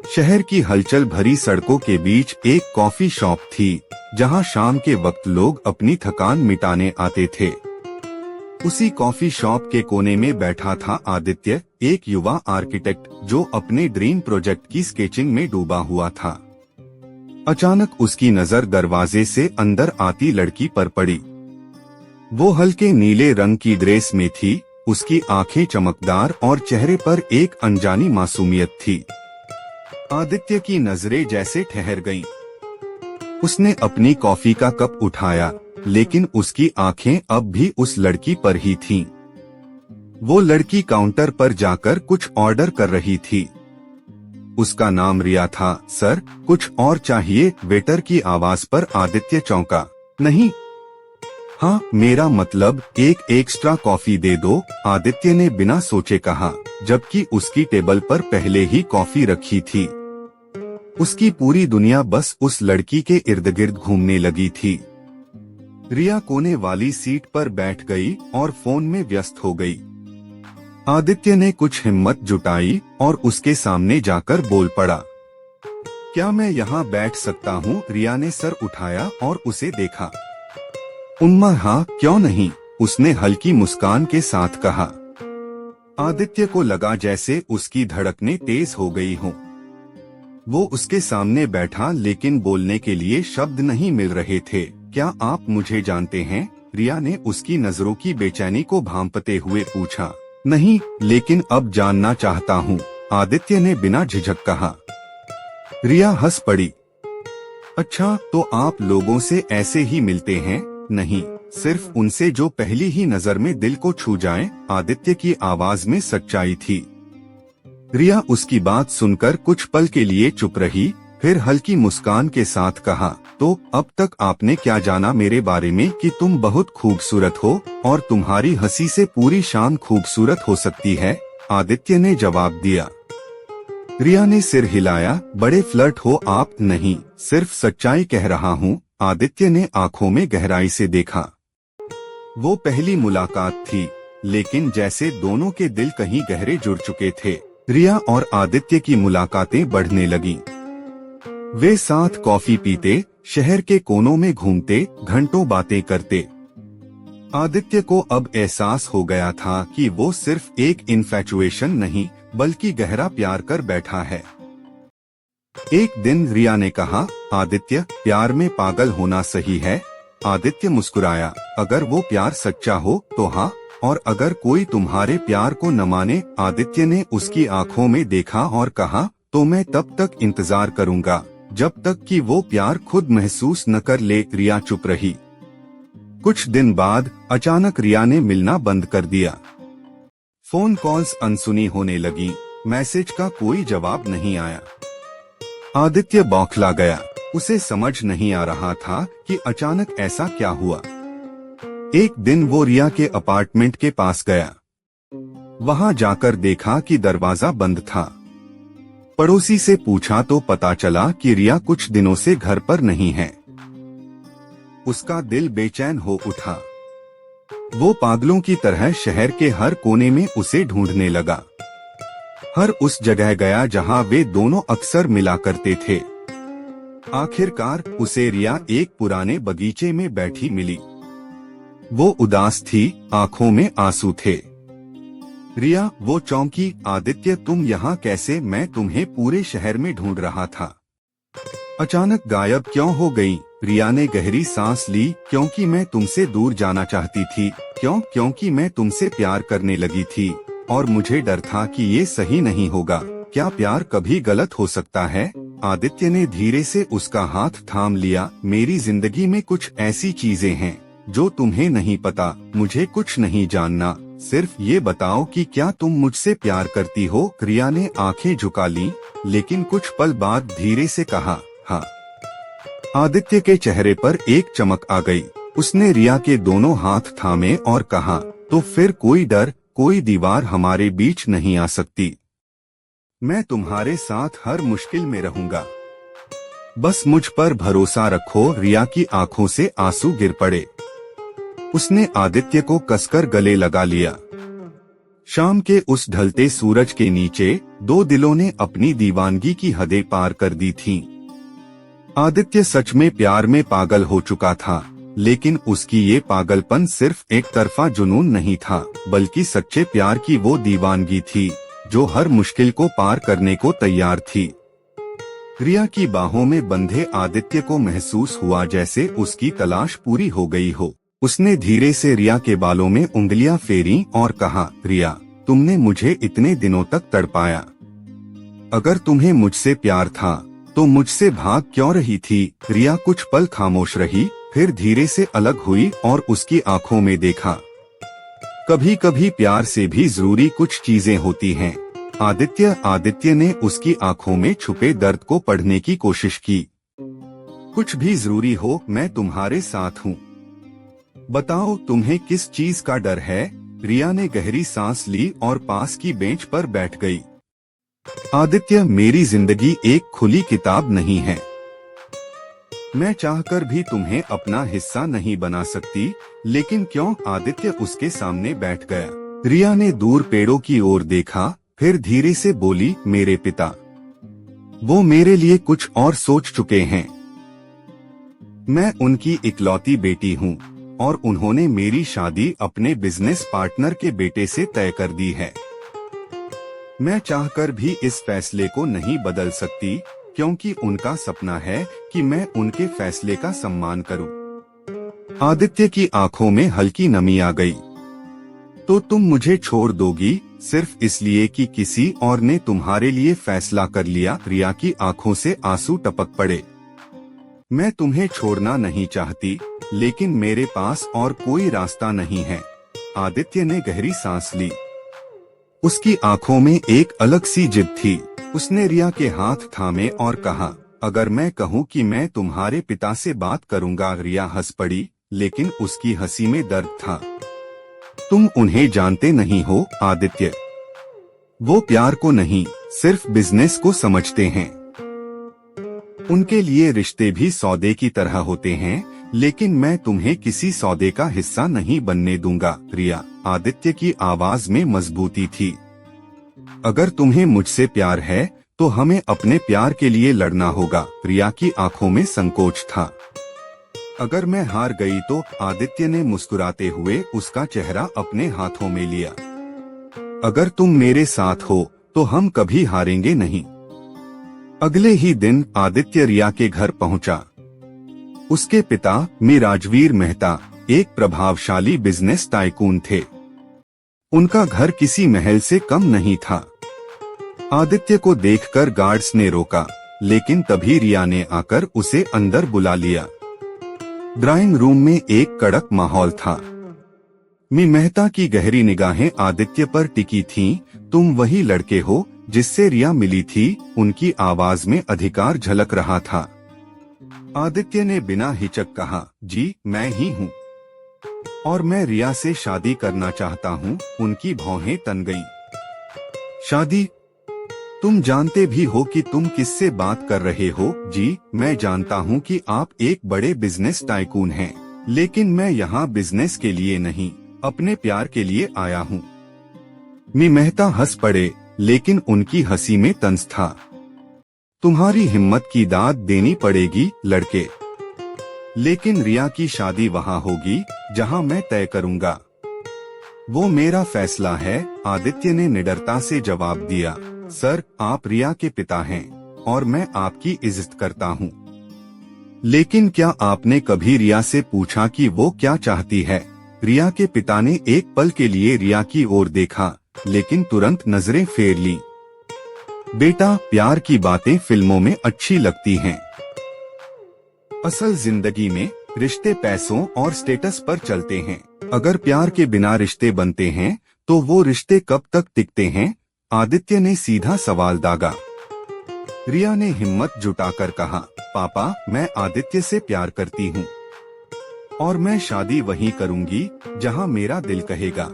शहर की हलचल भरी सड़कों के बीच एक कॉफी शॉप थी, जहां शाम के वक्त लोग अपनी थकान मिटाने आते थे। उसी कॉफी शॉप के कोने में बैठा था आदित्य, एक युवा आर्किटेक्ट जो अपने ड्रीम प्रोजेक्ट की स्केचिंग में डूबा हुआ था। अचानक उसकी नजर दरवाजे से अंदर आती लड़की पर पड़ी। वो हल्के नीले रंग की ड्रेस में थी, उसकी आंखें चमकदार और चेहरे पर एक अनजानी मासूमियत थी। आदित्य की नजरें जैसे ठहर गईं। उसने अपनी कॉफी का कप उठाया, लेकिन उसकी आंखें अब भी उस लड़की पर ही थीं। वो लड़की काउंटर पर जाकर कुछ ऑर्डर कर रही थी। उसका नाम रिया था। सर, कुछ और चाहिए? वेटर की आवाज पर आदित्य चौंका। नहीं। हाँ, मेरा मतलब एक एक्स्ट्रा कॉफी दे दो, आदित्य ने बिना सोचे कहा, जबकि उसकी टेबल पर पहले ही कॉफी रखी थी। उसकी पूरी दुनिया बस उस लड़की के इर्द गिर्द घूमने लगी थी। रिया कोने वाली सीट पर बैठ गई और फोन में व्यस्त हो गई। आदित्य ने कुछ हिम्मत जुटाई और उसके सामने जाकर बोल पड़ा, क्या मैं यहाँ बैठ सकता हूँ? रिया ने सर उठाया और उसे देखा। हाँ, क्यों नहीं, उसने हल्की मुस्कान के साथ कहा। आदित्य को लगा जैसे उसकी धड़कनें तेज हो गई हों। वो उसके सामने बैठा, लेकिन बोलने के लिए शब्द नहीं मिल रहे थे। क्या आप मुझे जानते हैं? रिया ने उसकी नजरों की बेचैनी को भांपते हुए पूछा। नहीं, लेकिन अब जानना चाहता हूँ, आदित्य ने बिना झिझक कहा। रिया हंस पड़ी। अच्छा, तो आप लोगों से ऐसे ही मिलते हैं? नहीं, सिर्फ उनसे जो पहली ही नजर में दिल को छू जाएं। आदित्य की आवाज में सच्चाई थी। रिया उसकी बात सुनकर कुछ पल के लिए चुप रही, फिर हल्की मुस्कान के साथ कहा, तो अब तक आपने क्या जाना मेरे बारे में कि तुम बहुत खूबसूरत हो और तुम्हारी हंसी से पूरी शाम खूबसूरत हो सकती है? आदित्य ने जवाब दिया। रिया ने सिर हिलाया। बड़े फ्लर्ट हो आप। नहीं, सिर्फ सच्चाई कह रहा हूँ, आदित्य ने आंखों में गहराई से देखा। वो पहली मुलाकात थी, लेकिन जैसे दोनों के दिल कहीं गहरे जुड़ चुके थे। रिया और आदित्य की मुलाकातें बढ़ने लगीं। वे साथ कॉफी पीते, शहर के कोनों में घूमते, घंटों बातें करते। आदित्य को अब एहसास हो गया था कि वो सिर्फ एक इन्फैचुएशन नहीं, बल्कि गहरा प्यार कर बैठा है। एक दिन रिया ने कहा, आदित्य, प्यार में पागल होना सही है? आदित्य मुस्कुराया। अगर वो प्यार सच्चा हो तो हाँ, और अगर कोई तुम्हारे प्यार को न माने? आदित्य ने उसकी आंखों में देखा और कहा, तो मैं तब तक इंतजार करूंगा जब तक कि वो प्यार खुद महसूस न कर ले। रिया चुप रही। कुछ दिन बाद अचानक रिया ने मिलना बंद कर दिया। फोन कॉल्स अनसुनी होने लगी, मैसेज का कोई जवाब नहीं आया। आदित्य बौखला गया। उसे समझ नहीं आ रहा था कि अचानक ऐसा क्या हुआ। एक दिन वो रिया के अपार्टमेंट के पास गया। वहां जाकर देखा कि दरवाजा बंद था। पड़ोसी से पूछा तो पता चला कि रिया कुछ दिनों से घर पर नहीं है। उसका दिल बेचैन हो उठा। वो पागलों की तरह शहर के हर कोने में उसे ढूंढने लगा। हर उस जगह गया जहां वे दोनों अक्सर मिला करते थे। आखिरकार उसे रिया एक पुराने बगीचे में बैठी मिली। वो उदास थी, आंखों में आंसू थे। रिया, वो चौंकी। आदित्य, तुम यहाँ कैसे? मैं तुम्हें पूरे शहर में ढूंढ रहा था। अचानक गायब क्यों हो गई? रिया ने गहरी सांस ली। क्योंकि मैं तुमसे दूर जाना चाहती थी। क्यों? क्योंकि मैं तुमसे प्यार करने लगी थी और मुझे डर था कि ये सही नहीं होगा। क्या प्यार कभी गलत हो सकता है? आदित्य ने धीरे से उसका हाथ थाम लिया। मेरी जिंदगी में कुछ ऐसी चीजें हैं जो तुम्हें नहीं पता। मुझे कुछ नहीं जानना, सिर्फ ये बताओ कि क्या तुम मुझसे प्यार करती हो? रिया ने आंखें झुका ली, लेकिन कुछ पल बाद धीरे से कहा, हाँ। आदित्य के चेहरे पर एक चमक आ गई। उसने रिया के दोनों हाथ थामे और कहा, तो फिर कोई डर, कोई दीवार हमारे बीच नहीं आ सकती। मैं तुम्हारे साथ हर मुश्किल में रहूंगा। बस मुझ पर भरोसा रखो। रिया की आंखों से आंसू गिर पड़े। उसने आदित्य को कसकर गले लगा लिया। शाम के उस ढलते सूरज के नीचे दो दिलों ने अपनी दीवानगी की हदें पार कर दी थीं। आदित्य सच में प्यार में पागल हो चुका था, लेकिन उसकी ये पागलपन सिर्फ एक तरफा जुनून नहीं था, बल्कि सच्चे प्यार की वो दीवानगी थी जो हर मुश्किल को पार करने को तैयार थी। रिया की बाहों में बंधे आदित्य को महसूस हुआ जैसे उसकी तलाश पूरी हो गई हो। उसने धीरे से रिया के बालों में उंगलियां फेरी और कहा, रिया, तुमने मुझे इतने दिनों तक तड़पाया। अगर तुम्हें मुझसे प्यार था तो मुझसे भाग क्यों रही थी? रिया कुछ पल खामोश रही, फिर धीरे से अलग हुई और उसकी आंखों में देखा। कभी कभी प्यार से भी जरूरी कुछ चीजें होती हैं। आदित्य ने उसकी आंखों में छुपे दर्द को पढ़ने की कोशिश की। कुछ भी जरूरी हो, मैं तुम्हारे साथ हूँ। बताओ, तुम्हें किस चीज का डर है? रिया ने गहरी सांस ली और पास की बेंच पर बैठ गई। आदित्य, मेरी जिंदगी एक खुली किताब नहीं है। मैं चाहकर भी तुम्हें अपना हिस्सा नहीं बना सकती। लेकिन क्यों? आदित्य उसके सामने बैठ गया। रिया ने दूर पेड़ों की ओर देखा, फिर धीरे से बोली, मेरे पिता, वो मेरे लिए कुछ और सोच चुके हैं। मैं उनकी इकलौती बेटी हूँ और उन्होंने मेरी शादी अपने बिजनेस पार्टनर के बेटे से तय कर दी है। मैं चाहकर भी इस फैसले को नहीं बदल सकती, क्योंकि उनका सपना है कि मैं उनके फैसले का सम्मान करूं। आदित्य की आंखों में हल्की नमी आ गई। तो तुम मुझे छोड़ दोगी सिर्फ इसलिए कि किसी और ने तुम्हारे लिए फैसला कर लिया? रिया की आंखों से आंसू टपक पड़े। मैं तुम्हें छोड़ना नहीं चाहती, लेकिन मेरे पास और कोई रास्ता नहीं है। आदित्य ने गहरी सांस ली। उसकी आंखों में एक अलग सी जिद थी। उसने रिया के हाथ थामे और कहा, अगर मैं कहूँ कि मैं तुम्हारे पिता से बात करूंगा? रिया हंस पड़ी, लेकिन उसकी हंसी में दर्द था। तुम उन्हें जानते नहीं हो आदित्य। वो प्यार को नहीं, सिर्फ बिजनेस को समझते हैं। उनके लिए रिश्ते भी सौदे की तरह होते हैं, लेकिन मैं तुम्हें किसी सौदे का हिस्सा नहीं बनने दूंगा। रिया, आदित्य की आवाज में मजबूती थी। अगर तुम्हें मुझसे प्यार है तो हमें अपने प्यार के लिए लड़ना होगा। रिया की आंखों में संकोच था। अगर मैं हार गई तो? आदित्य ने मुस्कुराते हुए उसका चेहरा अपने हाथों में लिया। अगर तुम मेरे साथ हो तो हम कभी हारेंगे नहीं। अगले ही दिन आदित्य रिया के घर पहुंचा। उसके पिता राजवीर मेहता एक प्रभावशाली बिजनेस टाइकून थे। उनका घर किसी महल से कम नहीं था। आदित्य को देखकर गार्ड्स ने रोका, लेकिन तभी रिया ने आकर उसे अंदर बुला लिया। ड्राइंग रूम में एक कड़क माहौल था। मेहता की गहरी निगाहें आदित्य पर टिकी थीं। तुम वही लड़के हो जिससे रिया मिली थी? उनकी आवाज में अधिकार झलक रहा था। आदित्य ने बिना हिचक कहा, जी मैं ही हूँ, और मैं रिया से शादी करना चाहता हूँ। उनकी भौहें तन गईं। शादी? तुम जानते भी हो कि तुम किससे बात कर रहे हो? जी मैं जानता हूँ कि आप एक बड़े बिजनेस टाइकून हैं, लेकिन मैं यहाँ बिजनेस के लिए नहीं, अपने प्यार के लिए आया हूँ। मेहता हंस पड़े, लेकिन उनकी हंसी में तंज था। तुम्हारी हिम्मत की दाद देनी पड़ेगी लड़के, लेकिन रिया की शादी वहाँ होगी जहाँ मैं तय करूँगा। वो मेरा फैसला है। आदित्य ने निडरता से जवाब दिया, सर, आप रिया के पिता हैं और मैं आपकी इज्जत करता हूँ, लेकिन क्या आपने कभी रिया से पूछा कि वो क्या चाहती है? रिया के पिता ने एक पल के लिए रिया की ओर देखा, लेकिन तुरंत नजरें फेर लीं। बेटा, प्यार की बातें फिल्मों में अच्छी लगती हैं। असल जिंदगी में रिश्ते पैसों और स्टेटस पर चलते हैं। अगर प्यार के बिना रिश्ते बनते हैं तो वो रिश्ते कब तक टिकते हैं? आदित्य ने सीधा सवाल दागा। रिया ने हिम्मत जुटाकर कहा, पापा, मैं आदित्य से प्यार करती हूँ और मैं शादी वहीं करूंगी जहाँ मेरा दिल कहेगा।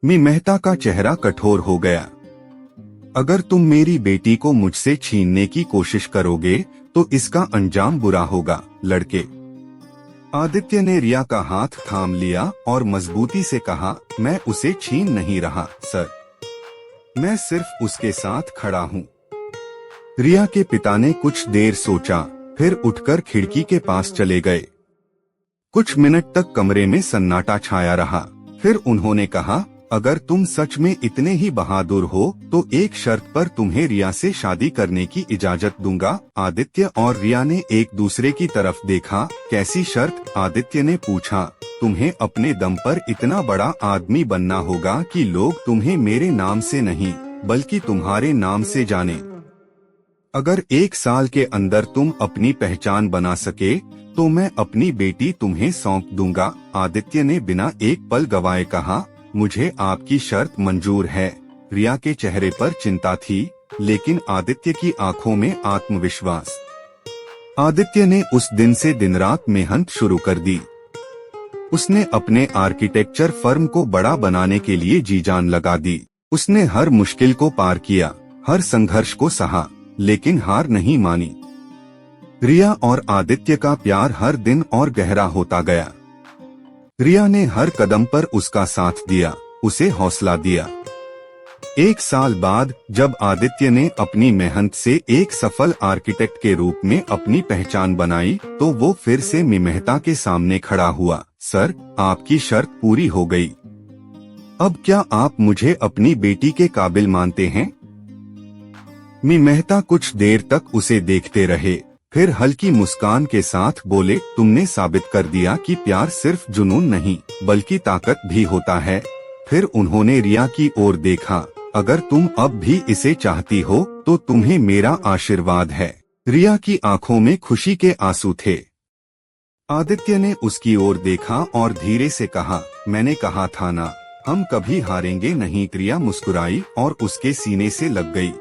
मेहता का चेहरा कठोर हो गया। अगर तुम मेरी बेटी को मुझसे छीनने की कोशिश करोगे तो इसका अंजाम बुरा होगा लड़के। आदित्य ने रिया का हाथ थाम लिया और मजबूती से कहा, मैं उसे छीन नहीं रहा सर, मैं सिर्फ उसके साथ खड़ा हूँ। रिया के पिता ने कुछ देर सोचा, फिर उठकर खिड़की के पास चले गए। कुछ मिनट तक कमरे में सन्नाटा छाया रहा। फिर उन्होंने कहा, अगर तुम सच में इतने ही बहादुर हो तो एक शर्त पर तुम्हें रिया से शादी करने की इजाजत दूंगा। आदित्य और रिया ने एक दूसरे की तरफ देखा। कैसी शर्त? आदित्य ने पूछा। तुम्हें अपने दम पर इतना बड़ा आदमी बनना होगा कि लोग तुम्हें मेरे नाम से नहीं बल्कि तुम्हारे नाम से जाने। अगर 1 साल के अंदर तुम अपनी पहचान बना सके तो मैं अपनी बेटी तुम्हें सौंप दूंगा। आदित्य ने बिना एक पल गवाए कहा, मुझे आपकी शर्त मंजूर है। रिया के चेहरे पर चिंता थी, लेकिन आदित्य की आंखों में आत्मविश्वास। आदित्य ने उस दिन से दिन रात मेहनत शुरू कर दी। उसने अपने आर्किटेक्चर फर्म को बड़ा बनाने के लिए जी जान लगा दी। उसने हर मुश्किल को पार किया, हर संघर्ष को सहा, लेकिन हार नहीं मानी। रिया और आदित्य का प्यार हर दिन और गहरा होता गया। रिया ने हर कदम पर उसका साथ दिया, उसे हौसला दिया। 1 साल बाद जब आदित्य ने अपनी मेहनत से एक सफल आर्किटेक्ट के रूप में अपनी पहचान बनाई तो वो फिर से मी मेहता के सामने खड़ा हुआ। सर, आपकी शर्त पूरी हो गई। अब क्या आप मुझे अपनी बेटी के काबिल मानते हैं? मी मेहता कुछ देर तक उसे देखते रहे, फिर हल्की मुस्कान के साथ बोले, तुमने साबित कर दिया कि प्यार सिर्फ जुनून नहीं बल्कि ताकत भी होता है। फिर उन्होंने रिया की ओर देखा। अगर तुम अब भी इसे चाहती हो तो तुम्हें मेरा आशीर्वाद है। रिया की आंखों में खुशी के आंसू थे। आदित्य ने उसकी ओर देखा और धीरे से कहा, मैंने कहा था ना, हम कभी हारेंगे नहीं। रिया मुस्कुराई और उसके सीने से लग गई।